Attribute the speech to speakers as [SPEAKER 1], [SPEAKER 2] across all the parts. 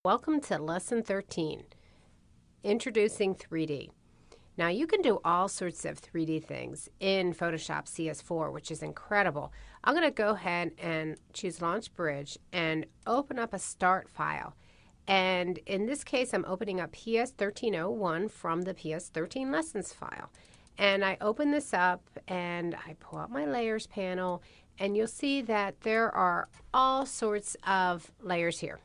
[SPEAKER 1] Welcome to Lesson 13, Introducing 3D. Now you can do all sorts of 3D things in Photoshop CS4, which is incredible. I'm going to go ahead and choose Launch Bridge and open up a start file. And in this case, I'm opening up PS1301 from the PS13 Lessons file. And I open this up and I pull out my Layers panel, and you'll see that there are all sorts of layers here.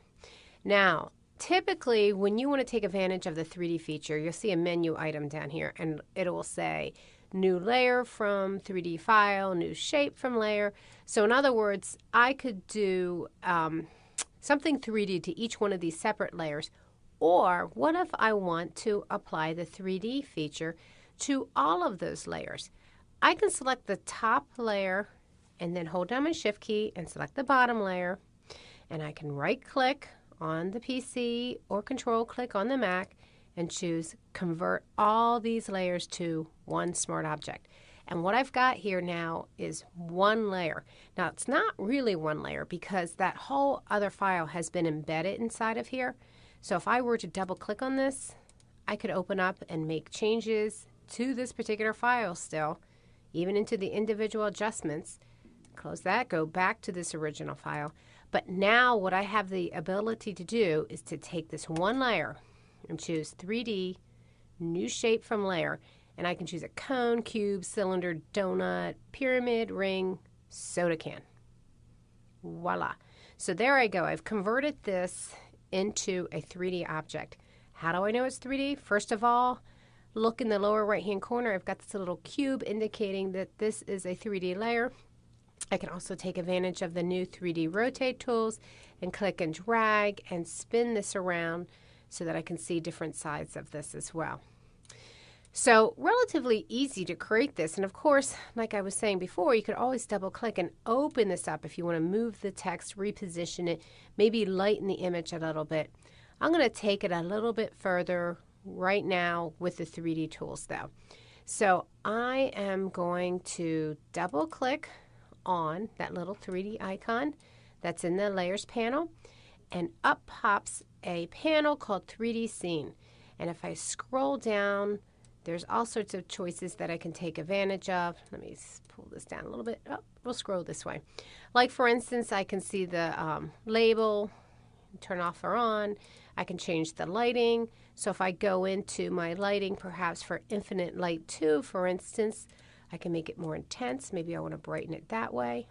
[SPEAKER 1] Now, typically, when you want to take advantage of the 3D feature, you'll see a menu item down here, and it will say new layer from 3D file, new shape from layer. So in other words, I could do something 3D to each one of these separate layers. Or what if I want to apply the 3D feature to all of those layers? I can select the top layer and then hold down my Shift key and select the bottom layer, and I can right-click on the PC or Control-click on the Mac and choose Convert all these layers to one smart object. And what I've got here now is one layer. Now, it's not really one layer because that whole other file has been embedded inside of here. So if I were to double-click on this, I could open up and make changes to this particular file still, even into the individual adjustments. Close that, go back to this original file. But now what I have the ability to do is to take this one layer and choose 3D, new shape from layer, and I can choose a cone, cube, cylinder, donut, pyramid, ring, soda can. Voila. So there I go. I've converted this into a 3D object. How do I know it's 3D? First of all, look in the lower right-hand corner. I've got this little cube indicating that this is a 3D layer. I can also take advantage of the new 3D rotate tools and click and drag and spin this around so that I can see different sides of this as well. So relatively easy to create this, and of course, like I was saying before, you could always double click and open this up if you want to move the text, reposition it, maybe lighten the image a little bit. I'm going to take it a little bit further right now with the 3D tools though. So I am going to double click on that little 3D icon that's in the Layers panel, and up pops a panel called 3D Scene. And if I scroll down, there's all sorts of choices that I can take advantage of. Let me pull this down a little bit. Oh, we'll scroll this way. Like for instance, I can see the label, turn off or on. I can change the lighting. So if I go into my lighting, perhaps for Infinite Light 2, for instance, I can make it more intense. Maybe I want to brighten it that way.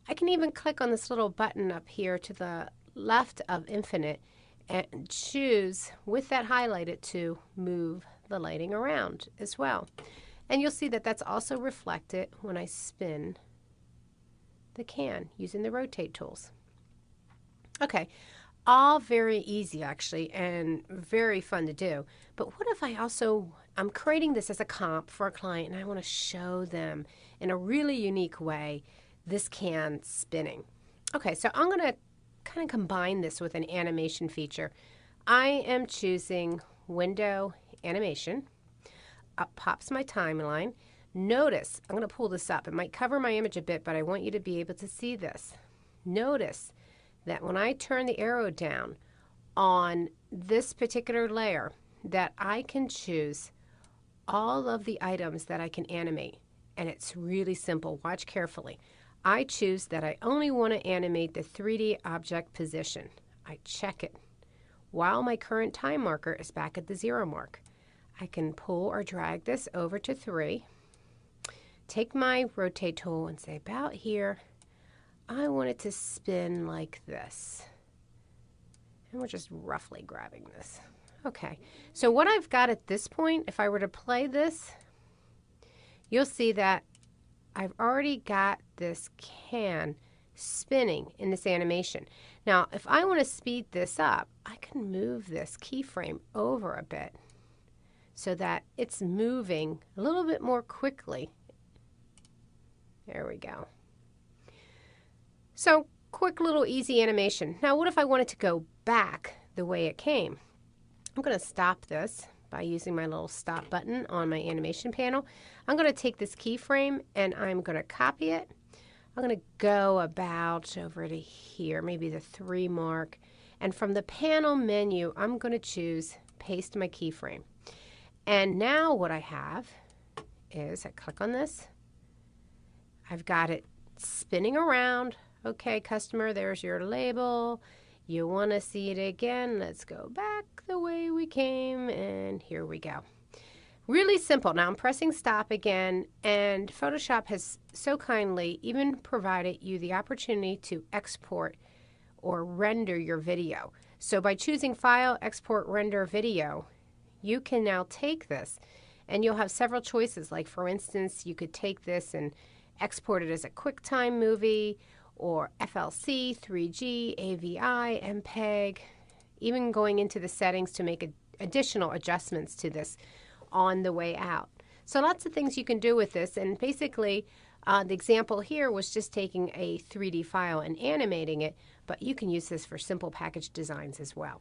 [SPEAKER 1] I can even click on this little button up here to the left of Infinite and choose with that highlighted to move the lighting around as well. And you'll see that that's also reflected when I spin the can using the rotate tools. Okay, all very easy actually and very fun to do. But what if I'm creating this as a comp for a client and I want to show them in a really unique way this can spinning. Okay, so I'm going to kind of combine this with an animation feature. I am choosing Window Animation. Up pops my timeline. Notice, I'm going to pull this up. It might cover my image a bit, but I want you to be able to see this. Notice that when I turn the arrow down on this particular layer, that I can choose all of the items that I can animate. And it's really simple. Watch carefully. I choose that I only want to animate the 3D object position. I check it. While my current time marker is back at the 0 mark, I can pull or drag this over to 3, take my rotate tool and say about here, I want it to spin like this. And we're just roughly grabbing this. Okay, so what I've got at this point, if I were to play this, you'll see that I've already got this can spinning in this animation. Now, if I want to speed this up, I can move this keyframe over a bit so that it's moving a little bit more quickly. There we go. So, quick little easy animation. Now, what if I wanted to go back the way it came? I'm going to stop this by using my little stop button on my animation panel. I'm going to take this keyframe and I'm going to copy it. I'm going to go about over to here, maybe the 3 mark, And from the panel menu, I'm going to choose paste my keyframe. And now what I have is I click on this. I've got it spinning around. Okay, customer, there's your label. You want to see it again? Let's go back the way we came, and here we go. Really simple. Now I'm pressing stop again, and Photoshop has so kindly even provided you the opportunity to export or render your video. So by choosing File, Export, Render Video, you can now take this, and you'll have several choices. Like for instance, you could take this and export it as a QuickTime movie, or FLC, 3G, AVI, MPEG, even going into the settings to make additional adjustments to this on the way out. So lots of things you can do with this, and basically the example here was just taking a 3D file and animating it, but you can use this for simple package designs as well.